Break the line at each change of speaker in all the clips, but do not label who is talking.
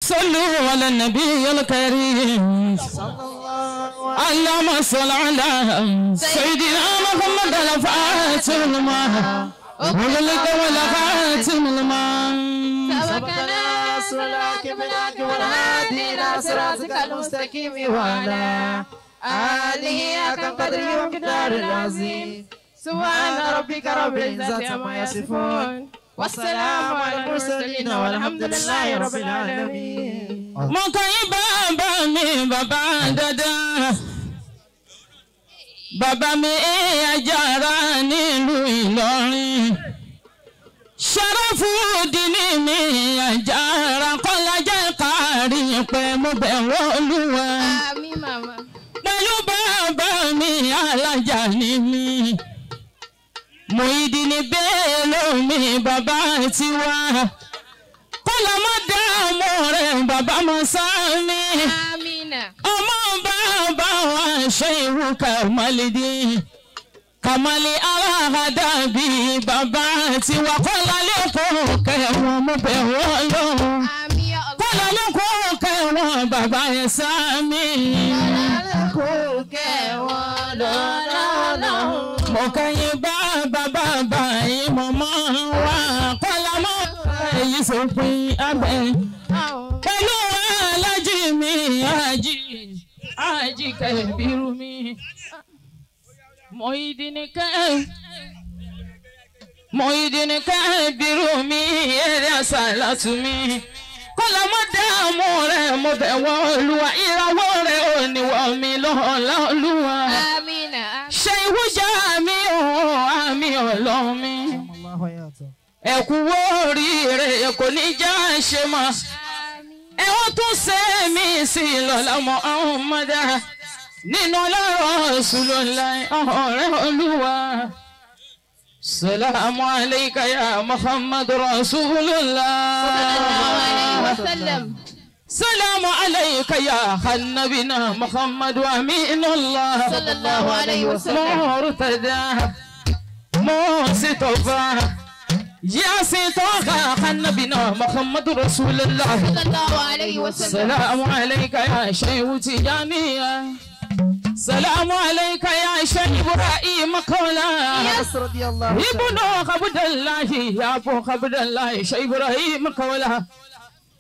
صلوا على النبي الكريم اللهم صل على سيدنا محمد الفاتح لما وغلق والخاتم لما
سبقنا صلاك بلاك والهادي إلى صراطك المستقيم وعلى آله حق قدره ومقداره العظيم سبحان ربك رب العزة عما يصفون والسلام على المرسلين والحمد لله رب العالمين.
مكاي بابا مي بابا دادا bàbá mi Àjàrà nílùú Ìlọrin Ṣàràfùdíìnì mi Àjàrà kọ́lájẹ́ kárí pé mo bẹ̀rù Olúwa
Àmín màmá.
pẹ̀lú bàbá mi Alájà ní mi Muyideen Bello mi bàbá tiwa kọ́lá má dààmú rẹ̀ bàbá mọ̀ sámi
Àmínà.
ọmọ bàbá wa Ṣéhù Kàmálídìn Kàmálí aláhàdàbí bàbá tiwa kọ́lá lẹ́kọ̀ọ́ kẹwọn mo bẹ̀ wọ́n lọ́wọ́
Àmín ya Allah.
kọ́lá lẹ́kọ̀ọ́ kẹwọn bàbá yẹn sámi. mo kẹ́yìn bàbá yìí mo máa ń wá kọ́lá mọ́ èyí sópin abẹ́ pẹ̀lú alájí mi Àjí Kẹ́bírù mi Muyideen Kẹ́bírù mi eré àsàlátù mi kọ́lá mọ́ dààmú rẹ̀ mo bẹ̀ wọ́n Olúwa ìràwọ̀ rẹ̀ ò ní wọ́n mi lọ́la Olúwa
Àmínà.
ṣe ìwújà mi ò àmì ọlọ́run mi ẹ̀kú oríire kò ní já ṣe mọ́ ẹ̀wọ́n tún ṣe mí sí lọ́la Muhammad nínú ọlọ́rọ̀ Rasulullah ọ̀rẹ́ Olúwa. Salamu alayka ya Muhammad Rasulullah.
Sallallahu alayhi wa sallam.
سلام عليك يا نبينا محمد وامين الله
صلى الله عليه وسلم.
مرتدى مصطفى يا سيدنا نبينا محمد رسول الله
صلى الله عليه وسلم.
سلام عليك يا شيخ تجانية سلام عليك يا شيخ إبراهيم قولا
رضي الله
ابن عبد الله يا ابو عبد الله شيخ إبراهيم قولا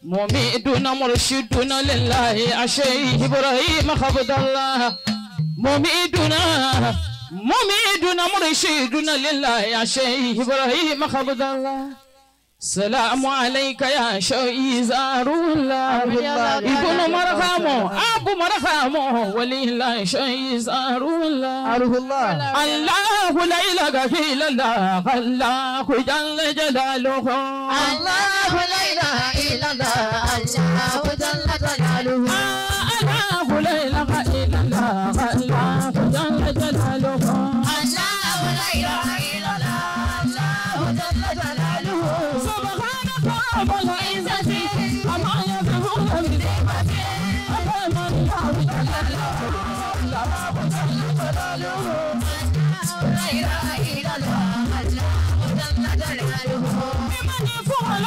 مميدنا مرشدنا لله الشيخ إبراهيم عبد الله مميدنا مرشدنا لله الشيخ إبراهيم عبد الله سلام عليك يا شيخ زارولlah ابن مرحم ابو مرحم ولي الله شيخ زارولlah الله لا اله الا الله الله جل جلاله
الله لا إله إلا الله الله جل جلاله.
الله لا اله الا الله الله جل جلاله
الله لا إله إلا الله الله جل جلاله.
سبحانك رب العزة عما يصفون بنعمته أمام الله جل جلاله الله جل جلاله
لا إله إلا الله الله جل جلاله.
بمن يفعل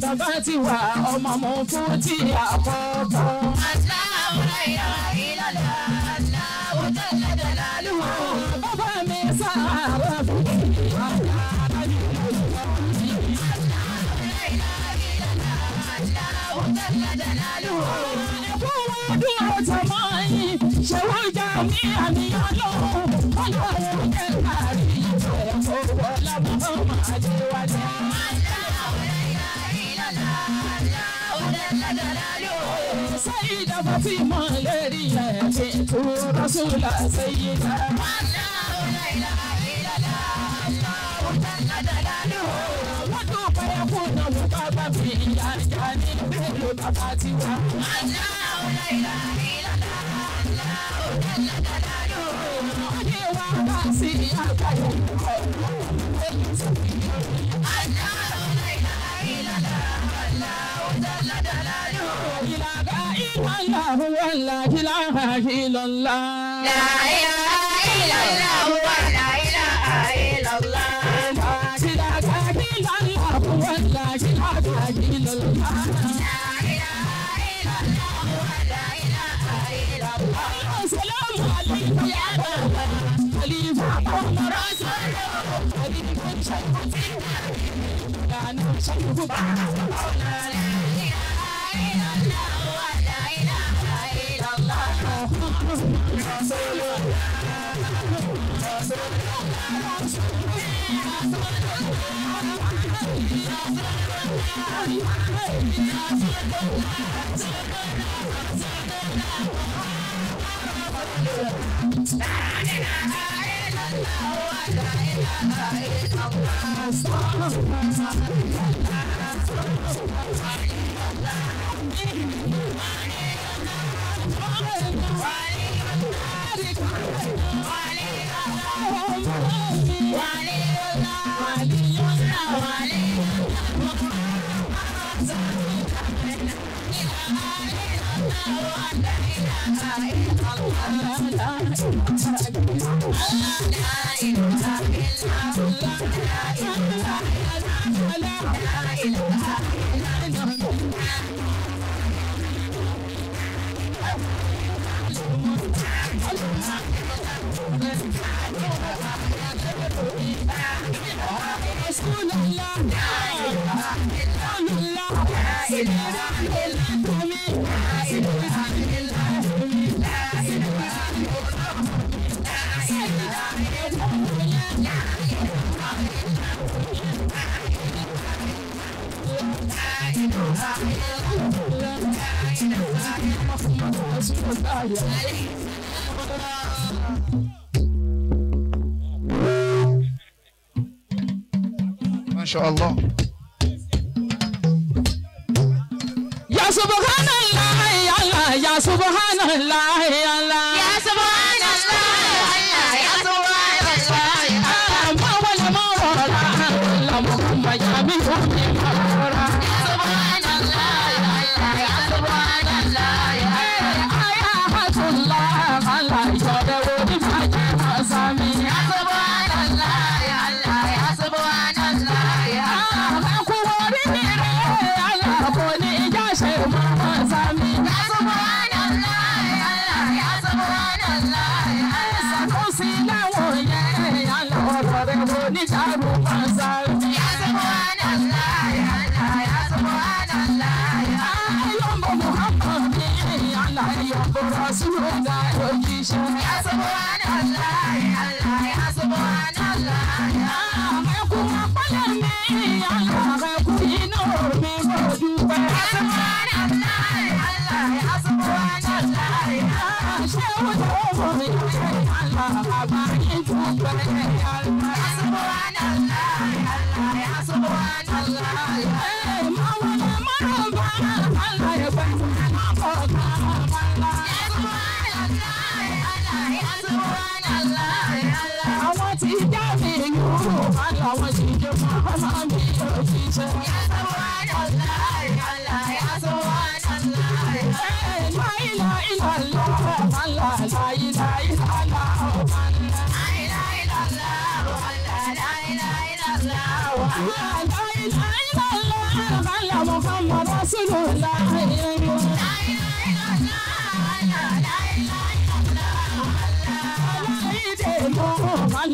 bàbá ti wà ọmọ mo fún ti àkọ́kọ́.
Allahu la ilaha illallah, Allahu jalla jalaluhu.
Bàbá mi sára fún mi.
Allahu la ilaha illallah, Allahu jalla jalaluhu.
Ẹ̀kú wọn dúró tọmọ yìí, ṣé wọ́n jà ní àníyàn lọ́wọ́? Ọlọ́run jẹ́ kárí ìfẹ́ owó lábọ́ máa jẹ́ wájú.
Allahu la ilaha illallah, Allahu
سيدة فاطمة لريا بنت رسول سيدة ودوك يكون مبابا في جانب بالباباتي الله هو لا إله إلا الله
لا إله إلا الله ولا إله إلا الله
لا إله إلا الله هو لا إله إلا الله
لا إله إلا الله ولا إله إلا الله
السلام عليك يا بابا خليفة عمر رسول خليفة شيخ لا نشيخ
لا إله إلا الله ولا إله إلا الله
ما شاء الله.
يا سبحان الله يا الله يا سبحان الله يا الله
يا سبحان الله يا سبحان الله
ما ولا ما ولا لا محمد يا محمد
يا سبحان الله يا سبحان الله
آيات الله الله يدعو بفجر سامي
يا سبحان الله يا سبحان الله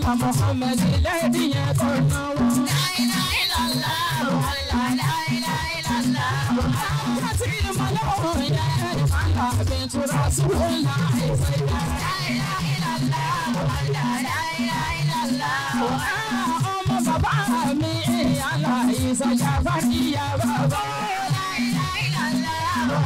محمد الذي يقرنا
لا إله إلا الله لا إله إلا الله
كثير ملوه يا الله بنت رسول الله
لا إله إلا الله لا إله إلا الله
أم بابا مي الله يسجع يا بابا
لا إله إلا الله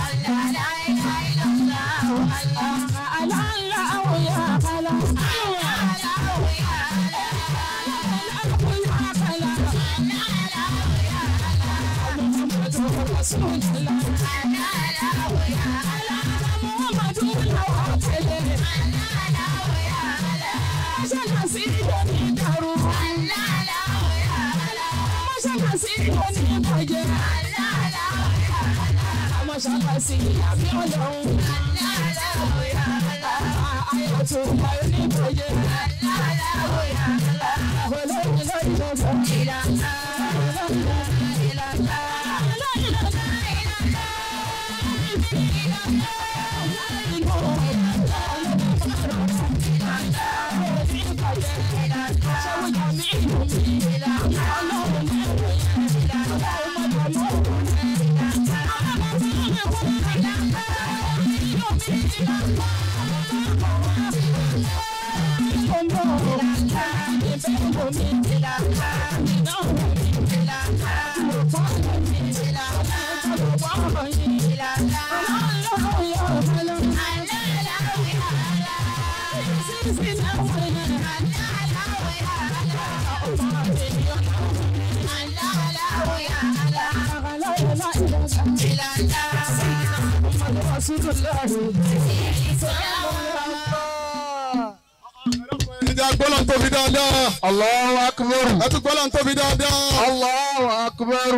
Allahu akbar.
Ẹtùgbọ́lá ń tóbi dáadáa.
Allahu akbar.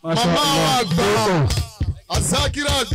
Màmá àgbà Azakirat.